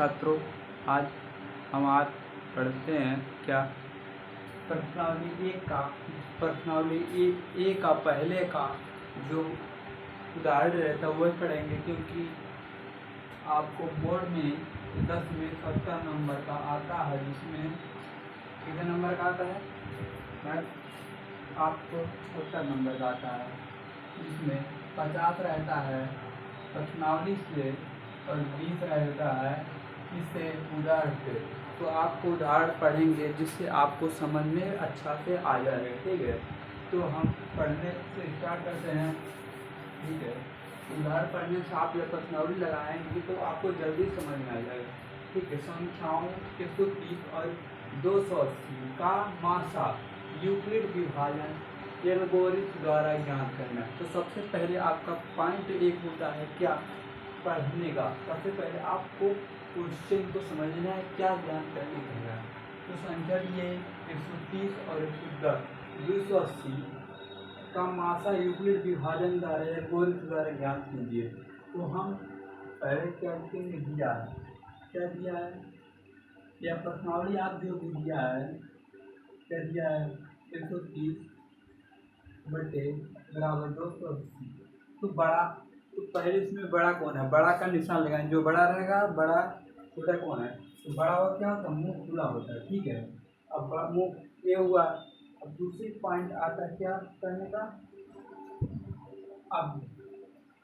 छात्रों, आज हम पढ़ते हैं क्या प्रश्नावली ए का पहले का जो उदाहरण रहता है वही पढ़ेंगे, क्योंकि आपको बोर्ड में 10 में 70 नंबर का आता है, जिसमें कितने नंबर का आता है? आपको 70 नंबर का आता है, जिसमें 50 रहता है प्रश्नावली से और 20 रहता है इससे उदाहरण से। तो आपको उदाहरण पढ़ेंगे जिससे आपको समझ में अच्छा से आ जाएगा, ठीक है। तो हम पढ़ने से स्टार्ट करते हैं, ठीक है। उदाहरण पढ़ने से आप जब प्रश्नावली लगाएंगे तो आपको जल्दी समझ में आ जाएगा, ठीक है। संख्याओं 130 और 280 का मासा यूक्लिड विभाजन एल्गोरिथम द्वारा ज्ञात करना। तो सबसे पहले आपका पॉइंट एक होता है क्या पढ़ने का। सबसे पहले आपको क्वेश्चन को समझना है, क्या ज्ञान करने का है। तो संख्या ये 130 और 110 280 का मासा यूक्लिड विभाजन द्वारा एल्गोरिथम द्वारा ज्ञात कीजिए। तो हम पहले क्या दिया है, क्या दिया है, या प्रश्नावली आप जो भी दिया है, क्या दिया है 130 बटे बराबर 280। तो बड़ा, तो पहले इसमें बड़ा कौन है, बड़ा का निशान लगाएं, जो बड़ा रहेगा बड़ा छोटा कौन है। तो बड़ा और क्या होता है, मुंह खुला होता है, ठीक है। अब मुंह ये हुआ। अब दूसरी पॉइंट आता है क्या करने का। अब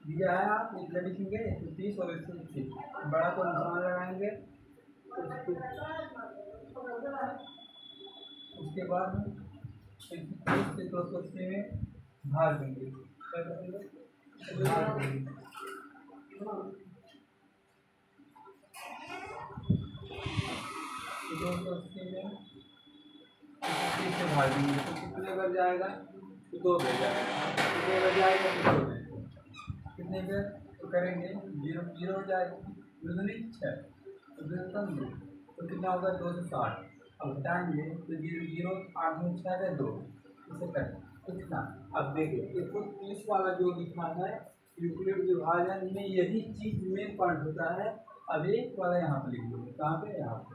दिया है, आप इतना लिखेंगे 130 और 180, बड़ा को निशान लगाएंगे। उसके बाद 130 से 280 में भाग देंगे, क्या करेंगे, भाग देंगे। 280 में 130 से भाग देंगे तो कितने बार जाएगा, तो 2 बार जाएगा। कितने बार जाएगा, तो 2 बार। कितने बार तो करेंगे 0 0 हो जाएगा, 2 दूनी 6, तो 2 कम 2, तो कितना होगा 260। अब घटाएंगे तो 0 0 8 में 6 का 2, इसे करें तो कितना। अब देखिए 130 वाला जो लिखा है यूक्लिड विभाजन में, यही चीज मेन पॉइंट होता है। अब एक वाला यहाँ पर लिख दो, कहाँ पे, यहाँ पे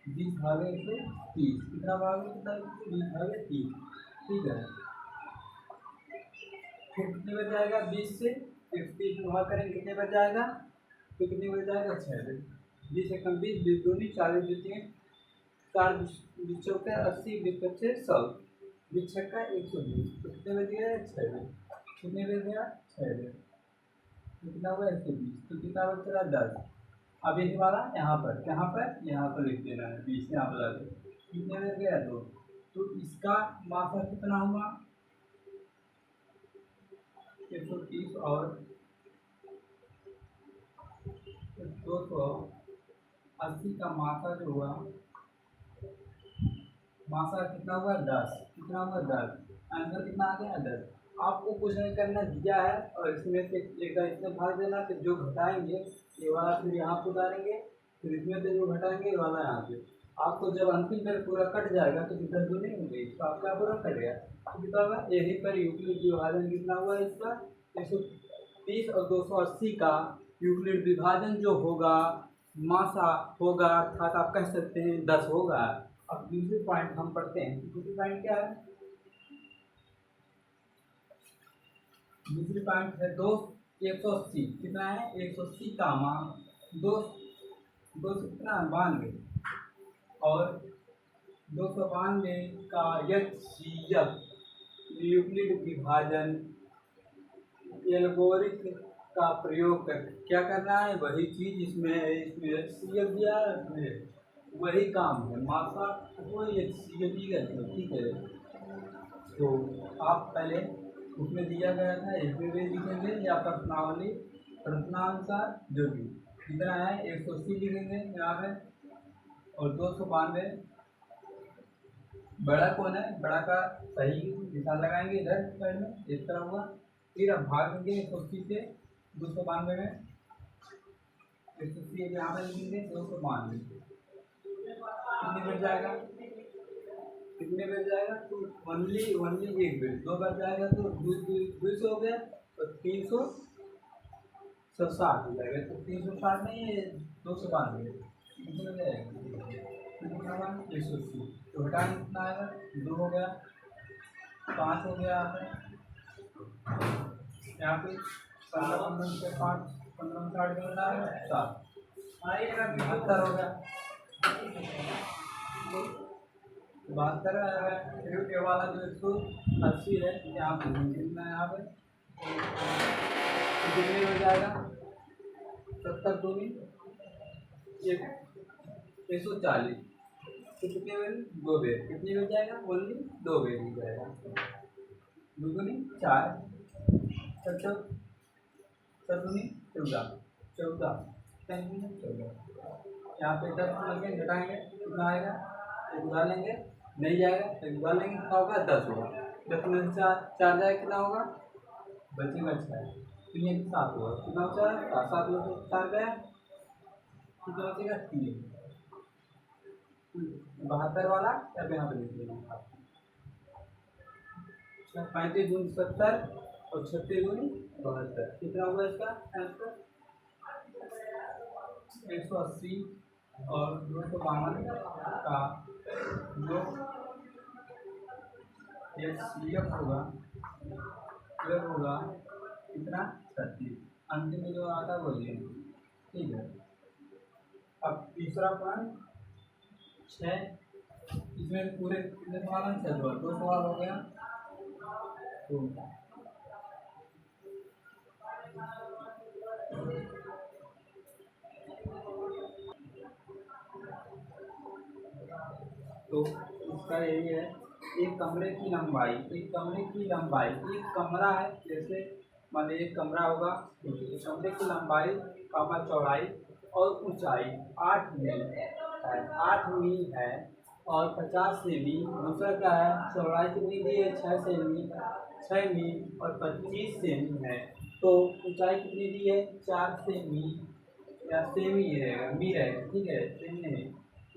20 भागे 130, कितना भागे, कितना 20 भागे 30, ठीक है। फिर कितने बच जाएगा, 20 से 130 में भाग करेंगे, कितने बच जाएगा, तो कितने बच जाएगा 6। 20 से कम 20, 20 दूनी 40, 20 4 20 चौके 80, 20 पच्चे 100, 20 छक्का 120, तो कितने बच गया 6। कितने बच गया 6, तो कितना हुआ 120, तो कितना बच रहा 10। अब यही वाला यहाँ पर लिख देना है, 20 यहाँ पर लगा, कितने बच गया 2। तो इसका मात्रा कितना हुआ 130 और 280 का मात्रा जो हुआ, मात्रा कितना हुआ 10, कितना हुआ 10, आंसर कितना आ गया 10। आपको कुछ नहीं करना, दिया है और इसमें से एक इसमें भाग देना, तो जो घटाएंगे ये वाला फिर यहाँ पे उतारेंगे, फिर इसमें से जो घटाएंगे ये वाला यहाँ पे। आपको जब अंतिम पर पूरा कट जाएगा तो कितना जो नहीं होगी, तो आपका पूरा कट गया, तो कितना होगा, यही पर यूक्लिड विभाजन कितना हुआ इसका 130 और 280 का यूक्लिड विभाजन जो होगा मासा होगा, अर्थात आप कह सकते हैं 10 होगा। अब दूसरी पॉइंट हम पढ़ते हैं, दूसरी पॉइंट क्या है, दूसरी पॉइंट है 180, कितना है 180 का मान 2 कितना 92 और 292 का HCF यूक्लिड विभाजन एल्गोरिथम का प्रयोग कर क्या करना है, वही चीज इसमें HCF दिया है, वही काम है, मात्रा वो HCF दी गई है, ठीक है। तो आप पहले उसमें दिया गया था इसमें भी लिखेंगे, या प्रश्नावली प्रश्नानुसार जो भी कितना है 180 लिखेंगे यहाँ पे, और 292 बड़ा कौन है, बड़ा का सही निशान लगाएंगे इधर साइड में, इस तरह हुआ। फिर अब भाग देंगे 180 से 292 में, 180 यहाँ पे लिखेंगे 292, कितने बच जाएगा, कितने बार जाएगा, तो ओनली एक बार, 2 बार जाएगा तो 200 हो गया, और 360 हो जाएगा, तो 360 नहीं है 292 कितना हो जाएगा, कितना होगा 180। तो घटाएं कितना आएगा, 2 हो गया, 5 हो गया यहाँ पे 15 से 5 15 60 कितना आएगा 7 72 हो गया, 72 आएगा। फिर ये वाला जो 180 है यहाँ पे कितना है, यहाँ पे कितने हो जाएगा 70 दूनी 140, तो कितने में 2 बेर कितनी हो जाएगा, ओनली 2 बेर हो जाएगा, 2 दूनी 4 7 दूनी 14 यहाँ पे 10 लेंगे घटाएंगे कितना आएगा, एक उड़ा लेंगे नहीं जाएगा, एक उड़ा लेंगे कितना होगा 10 होगा, 10 में 4 जाएगा कितना होगा, बचेगा 6, तो ये 7 होगा, कितना बचा 7 में 4 गया कितना बचेगा 3। 72 वाला अब यहाँ पे लिख लेना 35 दूनी 70 और 36 दूनी 72, कितना होगा इसका आंसर 180 और 252 का जो HCF होगा यह होगा कितना 36, अंतिम में जो आता है वो लेंगे, ठीक है। अब तीसरा पॉइंट 6, इसमें पूरे कितने सवाल हैं, 6 सवाल, 2 सवाल हो गया, तो इसका यही है, एक कमरे की लंबाई, एक कमरा है, जैसे मान लीजिए एक कमरा होगा, एक कमरे की लंबाई कामा चौड़ाई और ऊंचाई 8 मील है और 50 सेमी, दूसरा क्या है चौड़ाई कितनी दी है 6 मील और 25 सेमी है, तो ऊंचाई कितनी दी है 4 सेमी या सेमी रहेगा, मी रहेगा, ठीक है, सेमी नहीं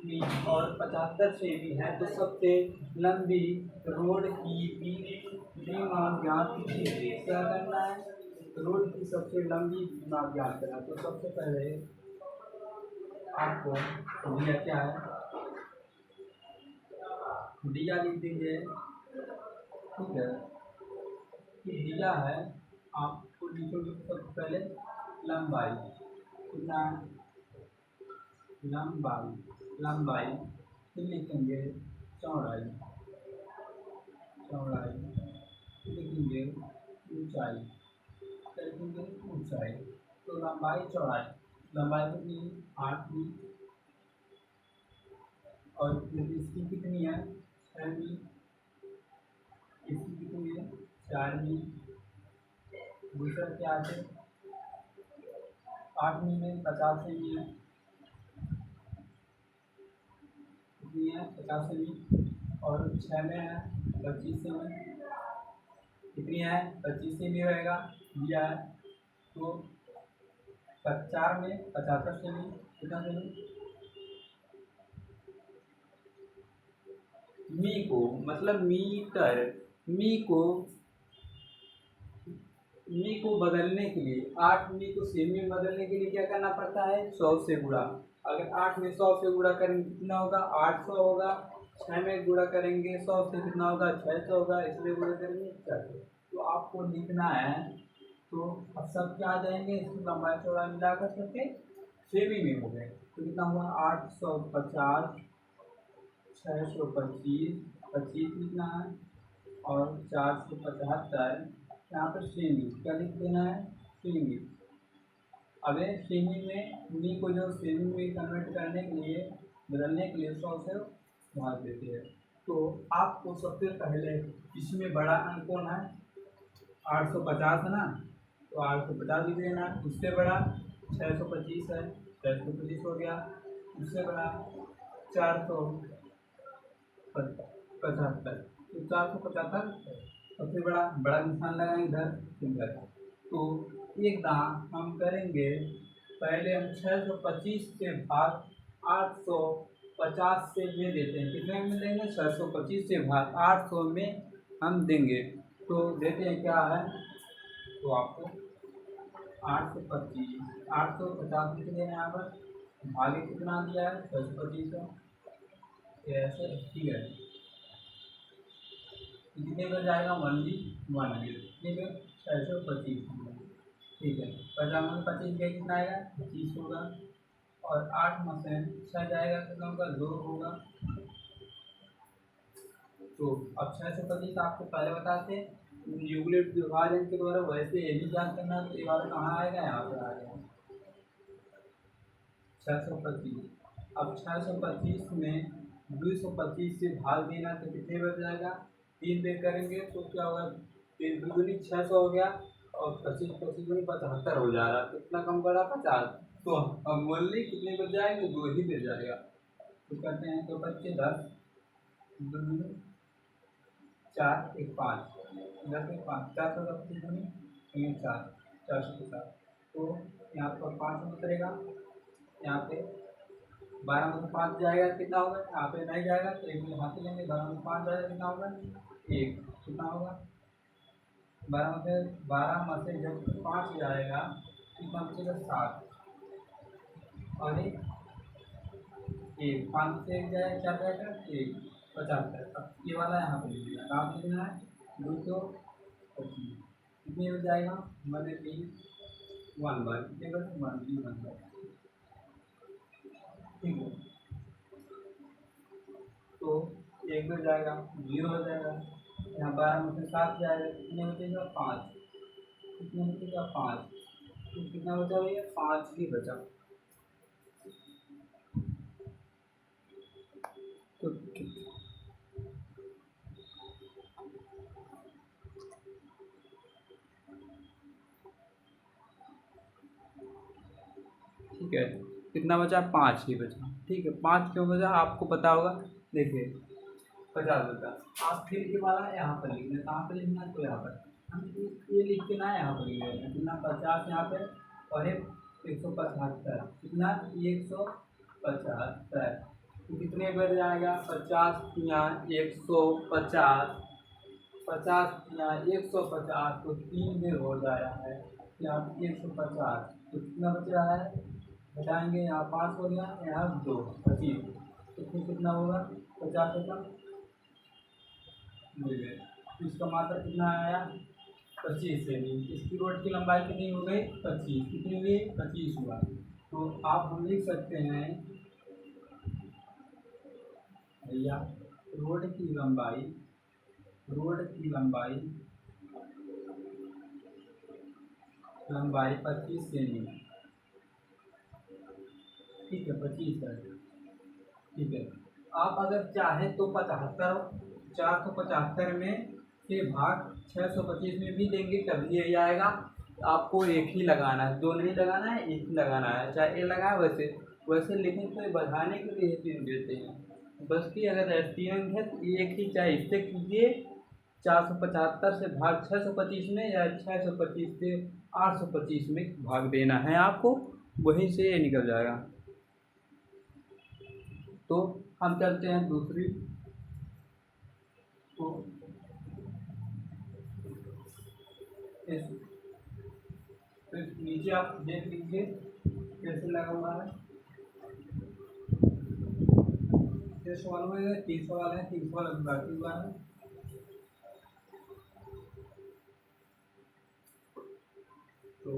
मी, और 75 सेमी है, तो सबसे लंबी रोड की मान ज्ञात कीजिए। क्या करना है, रोड की सबसे लंबी मान ज्ञात करना, तो सबसे पहले आपको दिया क्या है, दिया लिख दीजिए, ठीक है, दिया है आपको लिखोगे सबसे पहले लंबाई, कितना लंबाई फिर लिखेंगे चौड़ाई लिखेंगे ऊंचाई, तो लंबाई कितनी 8 मील और इसकी कितनी है 6 मील, इसकी कितनी है 4 मील, दूसरा क्या है 8 मील में 50 सेमी है, कितनी है 50 सेमी, और 6 में है 25 सेमी, कितनी है 25 सेमी रहेगा दिया है, तो 4 में 75 सेमी, कितना सेमी, मी को मतलब मीटर, मी को बदलने के लिए 8 मी को सेमी में बदलने के लिए क्या करना पड़ता है 100 से गुणा, अगर 8 में 100 से गुणा करेंगे कितना होगा 800 होगा, 6 में गुणा करेंगे 100 से कितना होगा 600 होगा, इसलिए गुणा करेंगे 400, तो आपको लिखना है, तो अब सब क्या आ जाएंगे इसकी लंबाई चौड़ाई मिलाकर सबके सेमी में हो गए, तो कितना हुआ 850 625 25 लिखना है और 475 यहाँ पर सेमी क्या लिख देना है सेमी। अब सेमी में मी को जो सेमी में कन्वर्ट करने के लिए बदलने के लिए 100 से भाग देते हैं, तो आपको सबसे पहले इसमें बड़ा अंक कौन है 850 है ना, तो 850 लिख देना, उससे बड़ा 625 है 625 हो गया, उससे बड़ा 475, तो 475 सबसे बड़ा निशान लगाएंगे इधर फिंगर, तो एक दांत हम करेंगे, पहले हम 625 से भाग 850 से में देते हैं, कितने में देंगे 625 से भाग 800 में हम देंगे, तो देते हैं क्या है, तो आपको 850 लिख देना यहाँ पर, भागे कितना दिया है 625 का, ऐसे ठीक है। कितने पर जाएगा 1 कितने पे 625, ठीक है। 50 में 25 गया कितना आएगा 25 होगा। और 8 में से 6 जाएगा कितना होगा 2 होगा। तो अब 625 आपको पहले बताते यूक्लिड विभाजन के द्वारा, वैसे ये भी ज्ञात करना तो ये वाला कहाँ आएगा यहाँ पर आ गया 625। अब 625 में 225 से भाग देना तो कितने बच जाएगा 3 पे करेंगे तो क्या होगा 3 दूनी 600 हो गया और 25 25 दूनी 75 हो जा रहा, कितना कम करा 50। तो अब मूल्य कितने बच जाएंगे 2 ही बच जाएगा। तो करते हैं तो 25 10 दूनी 4 1 5 10 1 5 400 का 25 दूनी 4 450। तो यहाँ पर 5 उतरेगा, यहाँ पे 12 में से 5 जाएगा कितना होगा, यहाँ पे नहीं जाएगा तो एक में हाथ से लेंगे, 12 में 5 जाएगा कितना होगा 1, कितना होगा 12 में से जब 5 जाएगा कितना बचेगा 7 और एक 5 से 1 जाएगा 4 जाएगा 1 75। अब ये वाला यहाँ पे लिखना है, कहाँ पे लिखना है 225 कितने में जाएगा 1 1 बार कितने बस 1 बार, ठीक है। तो 1 हो जाएगा 0 हो जाएगा, यहाँ 12 में से 7 जाएगा कितने बचेगा 5, कितने बचेगा 5, तो कितना बचा भैया 5 ही बचा। तो ठीक है, कितना बचा 5 ही बचा, ठीक है। 5 क्यों बचा आपको पता होगा, देखिए 50 बचा। आप फिर के वाला यहाँ पर लिखना, कहाँ पर लिखना है तो यहाँ पर हम ये लिख के ना यहाँ पर लिख रहे हैं कितना 50 यहाँ पे और 175 कितना 175, तो कितने बार जाएगा 50 यहाँ 150 50 यहाँ 150 तो 3 बार हो जा रहा है यहाँ 150, तो कितना बच रहा है घटाएंगे यहाँ 5 हो गया यहाँ 2 25, तो फिर कितना होगा 50 से कम मिल गए। तो इसका मात्रा कितना आया 25 सेमी। इसकी रोड की लंबाई कितनी हो गई 25, कितनी हुई 25 हुआ। तो आप हम लिख सकते हैं भैया रोड की लंबाई, रोड की लंबाई लंबाई 25 सेमी, ठीक है 25 है, ठीक है। आप अगर चाहे तो 75 475 में से भाग 625 में भी देंगे तभी यही आएगा। आपको एक ही लगाना है, दो नहीं लगाना है, एक ही लगाना है, चाहे एक लगाए वैसे वैसे, लेकिन कोई बढ़ाने के लिए तीन देते हैं बस कि अगर एसटीएम है तो एक ही चाहे इससे कीजिए 475 से भाग 625 में या 625 से 825 में भाग देना है आपको, वहीं से ये निकल जाएगा। तो हम चलते हैं दूसरी, तो इस नीचे आप देख लीजिए कैसे लगा हुआ है, 6 सवाल में 30 सवाल है, 30 सवाल अभी बाकी हुआ है। तो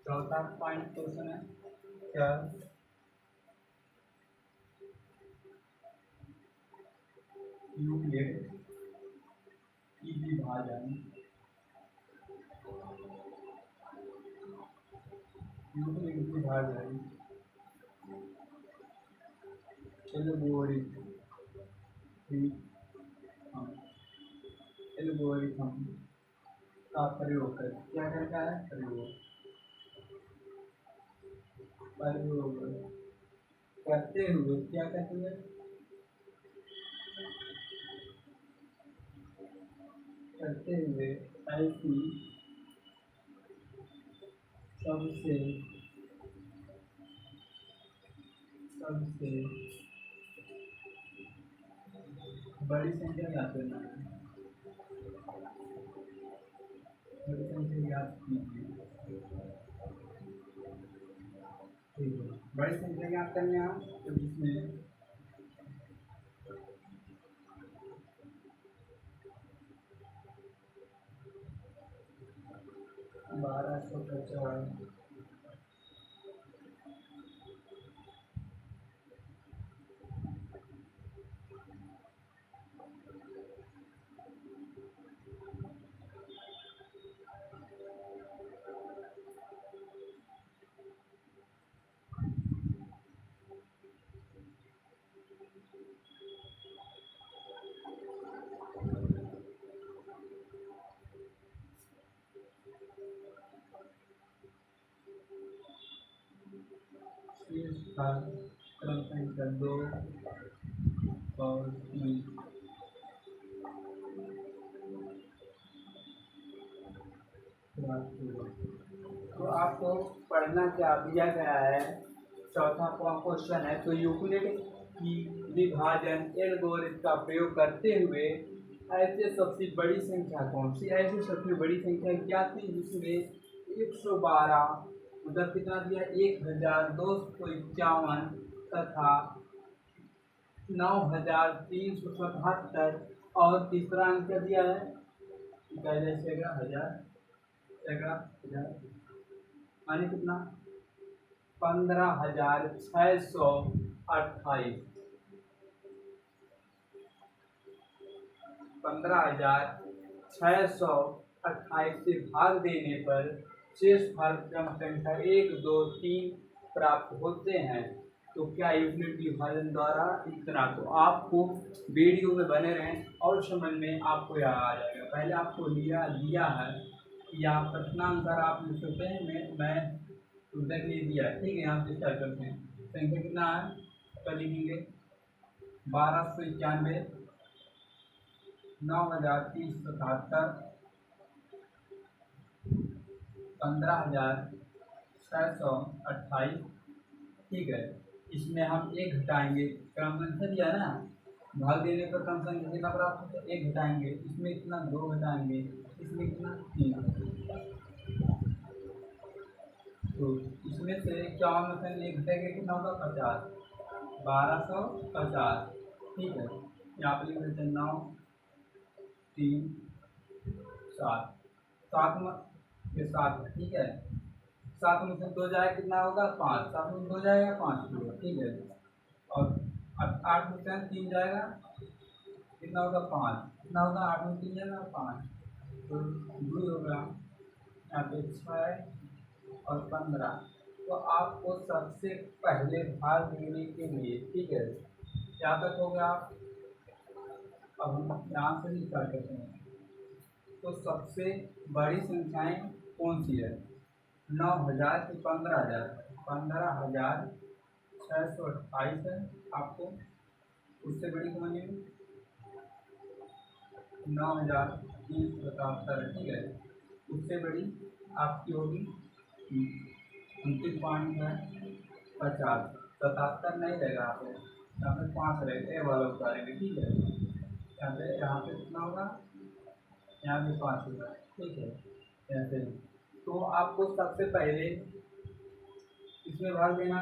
चौथा पॉइंट क्वेश्चन है क्या यूक्लिड की विभाजन, यूक्लिड की विभाजन एल्गोरिथम, एल्गोरिथम का प्रयोग कर क्या करता है प्रयोग प्रयोग करते हुए क्या कहते हैं करते हुए ऐसी सबसे सबसे बड़ी संख्या याद करना है। बड़ी संख्या याद कीजिए। ठीक है, बड़ी संख्या याद करने आप तो जिसमें 1250 शीर्ष भाग क्रम संख्या 2 और 3 तो आपको पढ़ना क्या दिया गया है। चौथा क्वेश्चन है, तो यूक्लिड की विभाजन एल्गोरिथम का प्रयोग करते हुए ऐसे सबसे बड़ी संख्या कौन सी, ऐसी सबसे बड़ी संख्या क्या थी जिसमें 112 मतलब कितना दिया 1251 तथा 9377 और तीसरा अंक दिया है पहले से हजार माने कितना 15,628 15,628 से भाग देने पर शेष भाग क्रम संख्या 1 2 3 प्राप्त होते हैं। तो क्या यूक्लिड विभाजन द्वारा इतना, तो आपको वीडियो में बने रहें और समझ में आपको याद आ जाएगा। पहले आपको दिया है या प्रश्नांतर आप लिख सकते हैं, मैं उत्तर नहीं दिया, ठीक है। यहाँ से स्टार्ट करते हैं। संख्या कितना है तो लिखेंगे 1291 9,377 15,628, ठीक है। इसमें हम एक घटाएंगे, क्रम संख्या दिया ना, भाग देने पर क्रम संख्या कितना प्राप्त होता है, एक घटाएंगे, इसमें इतना 2 घटाएंगे, इसमें कितना 3, तो इसमें से 51 में से एक घटेगा कितना होगा 50, 1250, ठीक है। यहाँ पर लिख देते हैं 9 3 7 7 में 7, ठीक है। 7 में से 2 जाएगा कितना होगा 5, 7 में 2 जाएगा 5 होगा, ठीक है। और 8 में से 3 जाएगा कितना होगा 5, कितना होगा 8 में 3 जाएगा 5, तो 2 होगा यहाँ पे 6 और 15। तो आपको सबसे पहले भाग देने के लिए, ठीक है, क्या तक हो गया। अब हम यहाँ से ही स्टार्ट करते हैं। तो सबसे बड़ी संख्याएं कौन सी है, 9,000 की 15,000, 15,628 है आपको। उससे बड़ी कौन है 9,377 है, ठीक है। उससे बड़ी आपकी होगी अंतिम पॉइंट है 50, 77 नहीं रहेगा यहाँ पे, यहाँ पे 5 रहेगा, ए वाला उतारेंगे, ठीक है। यहाँ पे कितना होगा, यहाँ पे 5 होगा, ठीक है। ऐसे तो आपको सबसे पहले इसमें भाग देना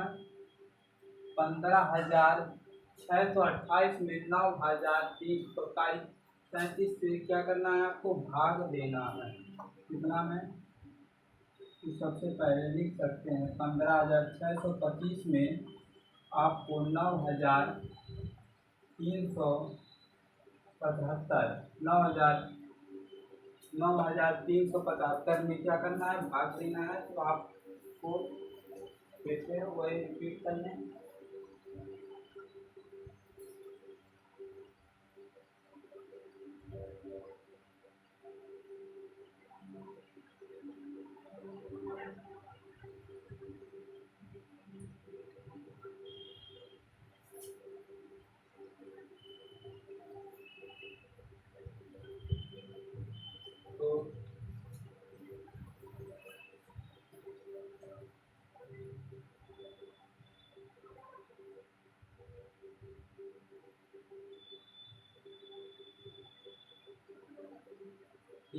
15,628 में 9,337 से क्या करना है, आपको भाग देना है कितना में। तो सबसे पहले लिख सकते हैं 15,625 में आपको 9,377 में क्या करना है, भाग देना है। तो आपको फिर से वही रिपीट करना है।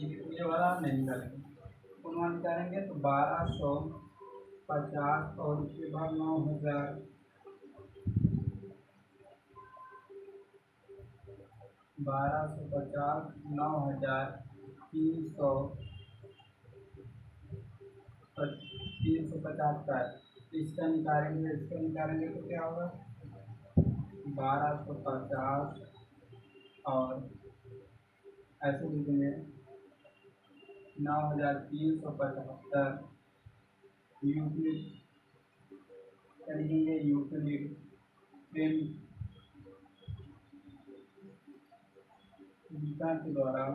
ये वाला नहीं करेंगे, अनुमान करेंगे तो 1250 और उसके बाद 9000, 1250, 9000, 375। इसका निकालेंगे तो क्या होगा, 1250 और ऐसे लिखेंगे 9375 यूक्लिड लिखेंगे, यूक्लिड प्रेम के द्वारा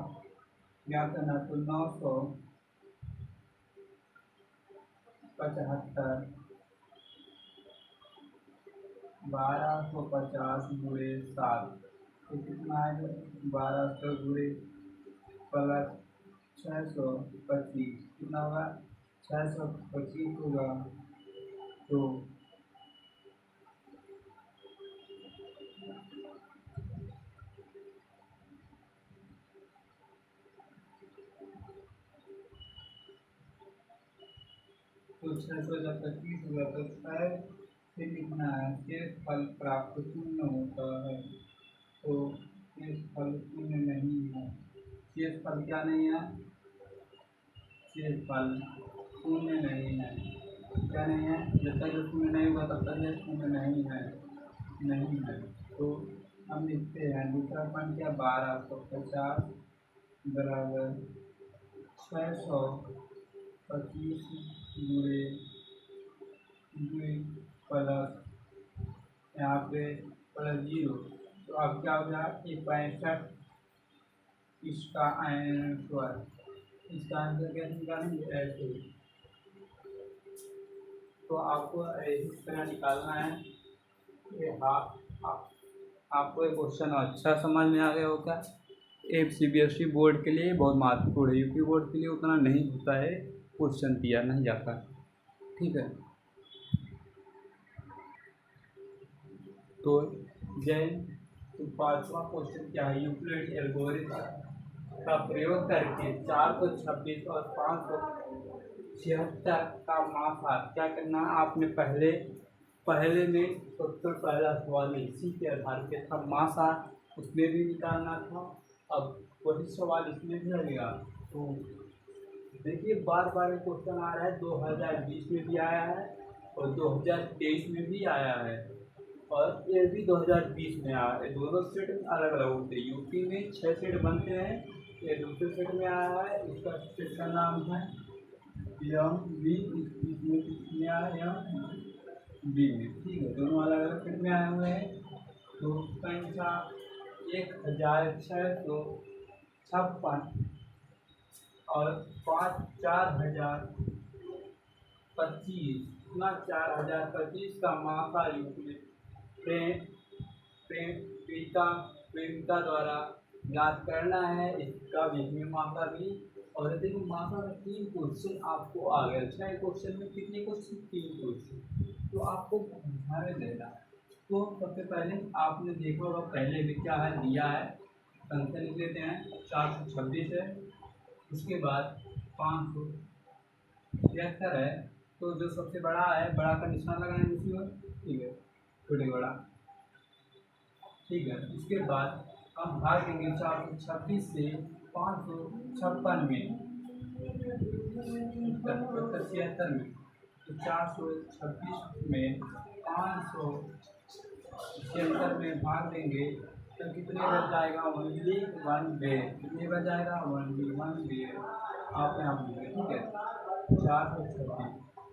ज्ञात करना तो 975 1250 गुणे 7 तो कितना आएगा, 1200 गुणे प्लस 625 कितना होगा, 625 होगा तो तो 600 जब 25 होगा तो 6 से लिखना है, शेष फल प्राप्त शून्य होता है, तो शेष फल शून्य नहीं है। शेष फल क्या नहीं है, शेष फल शून्य नहीं है, क्या नहीं है, जब तक शून्य नहीं हुआ तब तक यह शून्य नहीं है, नहीं है। तो हम लिखते हैं दूसरा पॉइंट क्या, 1250 बराबर 625 गुणे प्लस यहाँ पे प्लस 0, तो अब क्या हो गया, 165 इसका आंसर, इसका आंसर कैसे निकालेंगे, ऐसे। तो आपको इस तरह निकालना है। ये आपको ये क्वेश्चन अच्छा समझ में आ गया होगा। ये CBSE बोर्ड के लिए बहुत महत्वपूर्ण है, यूपी बोर्ड के लिए उतना नहीं होता है, क्वेश्चन दिया नहीं जाता, ठीक है। तो जैन तो पांचवा क्वेश्चन क्या है, यूक्लिड एल्गोरिथ्म का प्रयोग करके 426 और 576 का मासार क्या करना है, आपने पहले में सबसे पहला सवाल इसी के आधार पे था, मासार उसमें भी निकालना था, अब वही सवाल इसमें भी लगेगा। तो देखिए बार बार क्वेश्चन आ रहा है, 2020 में भी आया है और 2023 में भी आया है और ये भी 2020 में आया है। दोनों सेट अलग अलग होते हैं, यूपी में 6 सेट बनते हैं, ये दूसरे सेट में आया है, इसका सेट का नाम है MB, इसमें आया MB में, ठीक है, दोनों अलग अलग सेट में आए हुए हैं। तो संख्या 1656 और 4025 ना 4025 का मासा यूक्लिड प्रेमिका द्वारा ज्ञात करना है, इसका भी मासा भी। और देखिए मासा में 3 क्वेश्चन आपको आ गए, 6 क्वेश्चन में कितने क्वेश्चन, 3 क्वेश्चन, तो आपको ध्यान में देना है। तो सबसे पहले आपने देखा होगा पहले में क्या है दिया है, संख्या लिख लेते हैं, 426 है, उसके बाद 576 है, तो जो सबसे बड़ा है, बड़ा का निशान लगाएंगे उसी में, ठीक है, छोटे बड़ा, ठीक है। उसके बाद हम भाग देंगे 426 से 556 में, 76 में, तो 426 में 576 में भाग देंगे तो कितने बच जाएगा, 1 बे, कितने बच जाएगा, 1 बे, आप यहाँ पूछेंगे, ठीक है। 426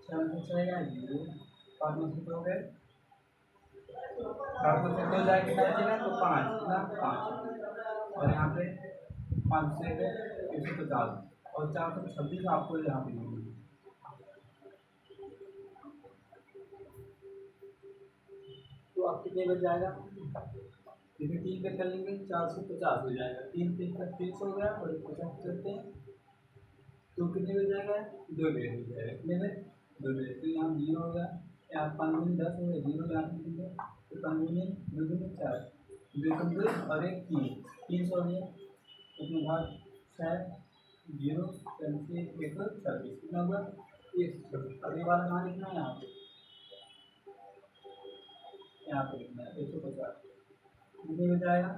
6 में से चलेगा 0, 5 में से हो गए, 4 में से 2 जाएगा कितना बचेगा, तो 5 कितना 5, और यहाँ पे 5 से 150 और 426 आपको यहाँ पे मिलेगी। तो आप कितने बच जाएगा, इसे 3 पे कर लेंगे 450 हो जाएगा, 3 3 तक 300 हो गया और 50 करते हैं तो कितने बच जाएगा, 2 बे हो जाएगा, कितने में 2 बे, तो यहाँ 0 हो गया, यहाँ 5 में 10 हो गया, 0 यहाँ पे मिल गया, तो 5 में 2 में 4, 2 और 1 3, 300 हो गया, उसमें भाग 6 जीरो से 126 कितना हुआ 126। अगले वाला कहाँ लिखना है यहाँ पे लिखना है 150 कितने में जाएगा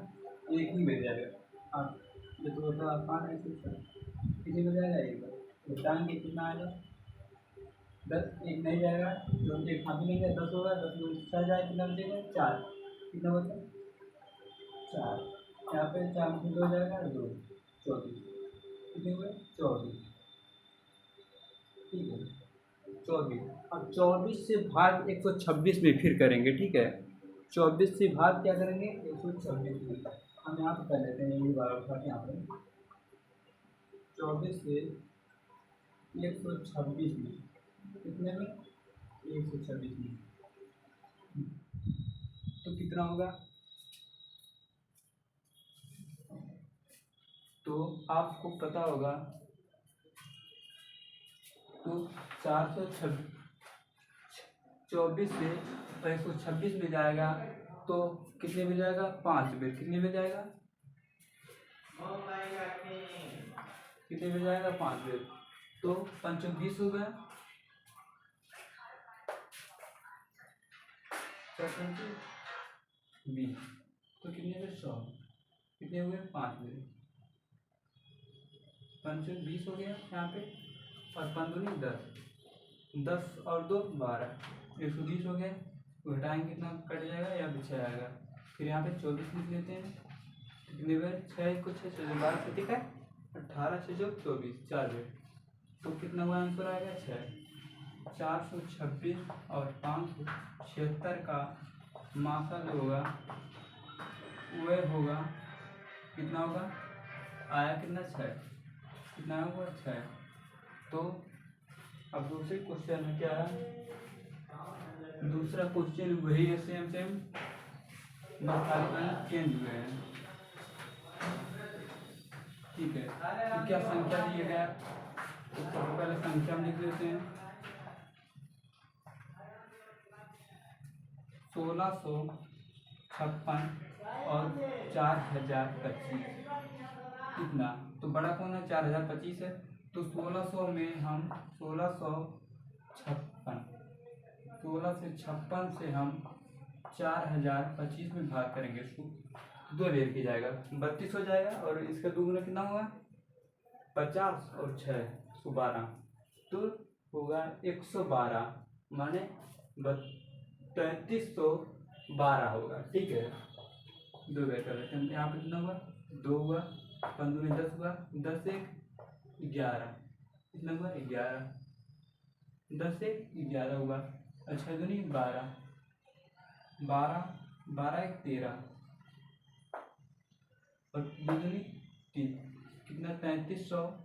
एक ही मिल जाएगा। हाँ ये तो होता आसान है कितने में जाएगा एक बताएंगे कितना आएगा 10 एक नहीं जाएगा तो एक हाथ लेंगे 10 होगा 10 में 6 जाए कितना बचेगा 4 कितना बचा 4 यहाँ पे 4 में 2 हो जाएगा 2 24 कितने हुए 24 ठीक है 24। अब 24 से भाग 126 में फिर करेंगे ठीक है 24 से भाग क्या करेंगे 126 में हम यहाँ पे कर लेते हैं ये बार उठा के यहाँ पे 24 से 126 में कितने में 126 में तो कितना होगा तो आपको पता होगा तो 424 से 126 में जाएगा तो कितने में जाएगा 5 में कितने में जाएगा कितने में जाएगा 5 में तो 5 20 हो गया 20 तो कितने में 100 कितने हुए 5 में 5 20 हो गया यहाँ पे और 5 दूनी 10 10 और 2 12 120 हो गया तो घटाएंगे कितना कट जाएगा या पीछे आएगा फिर यहाँ पे 24 लिख लेते हैं कितने बार 6 को 6 6 12 से ठीक है 18 6 जो 24 4 में तो कितना हुआ आंसर आएगा 6 426 और 576 का मासा जो होगा वह होगा कितना होगा आया कितना 6 कितना होगा 6 तो अब दूसरे क्वेश्चन में क्या है दूसरा क्वेश्चन वही है सेम सेम बस चेंज हुए हैं ठीक है तो क्या संख्या दिया गया तो सबसे पहले संख्या में लिख लेते हैं 1656 और 4025 कितना तो बड़ा कौन है 4025 है तो 1600 में हम 16 से 56 से हम 4025 में भाग करेंगे इसको 2 लेर की जाएगा 32 हो जाएगा और इसका दुगुना कितना होगा 50 और 6 12 तो होगा 112 माने 3312 होगा ठीक है 2 बेटर यहाँ पे कितना हुआ 2 हुआ 15 10 हुआ 10 1 11 कितना हुआ 11 10 1 11 हुआ अच्छा दूनी 12 12 12 1 13 और दूनी 3 कितना 3312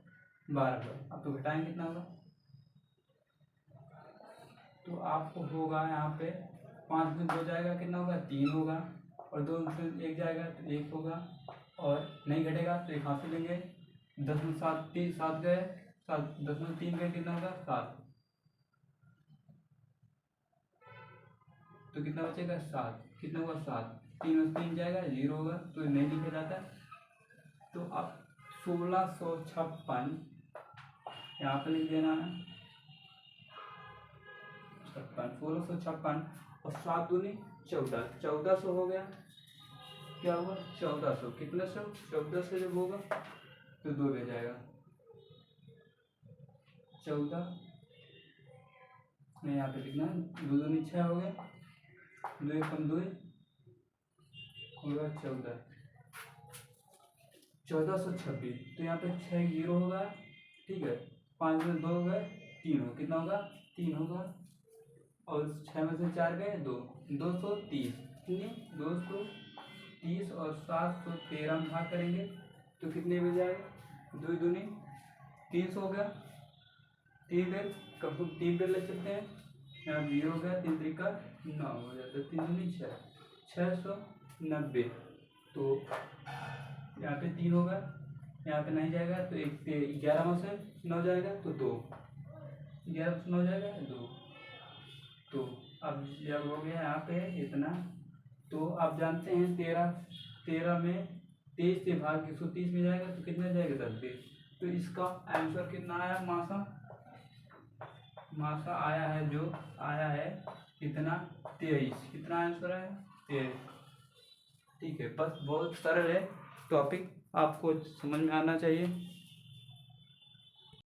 हुआ अब तो घटाएंगे कितना होगा तो आपको होगा यहाँ पे 5 में 2 जाएगा कितना होगा 3 होगा और 2 में 1 जाएगा तो 1 होगा और नहीं घटेगा तो एक हाथ से लेंगे 10 में 7 3 7 गए 7 10 में 3 गए कितना होगा 7 तो कितना बचेगा 7 कितना हुआ 7 3 में 3 जाएगा 0 होगा तो नहीं लिखा जाता तो अब 1656 यहाँ पे लिख देना है 1656 और 7 दूनी 14 1400 हो गया क्या हुआ 1400 कितना 1400 जब होगा तो 2 ले जाएगा 14 में यहाँ पे लिखना 2 दूनी 6 हो गया 2 कम 2 होगा 1426 तो यहाँ पे 6 0 होगा ठीक है 5 में 2 हो गए 3 हो कितना होगा 3 होगा और 6 में से 4 गए 2 230 कितने 230 और 713 में भाग करेंगे तो कितने में जाएगा 2 दूनी 300 हो गया 3 बेर कब 3 बेर ले सकते हैं यहाँ 0 हो गया 3 तरीका 9 हो जाता है 3 दूनी 690 तो यहाँ पे 3 होगा यहाँ पे नहीं जाएगा तो 11 में से 9 जाएगा तो 2 11 से 9 जाएगा 2 तो अब जब हो गया यहाँ पे इतना तो आप जानते हैं 13 में 23 से भाग 130 में जाएगा तो कितना जाएगा 10 20 तो इसका आंसर कितना आया मासा? मासा आया है, जो आया है कितना, 23। कितना आंसर है? 23। ठीक है, बस बहुत सरल है टॉपिक, आपको समझ में आना चाहिए।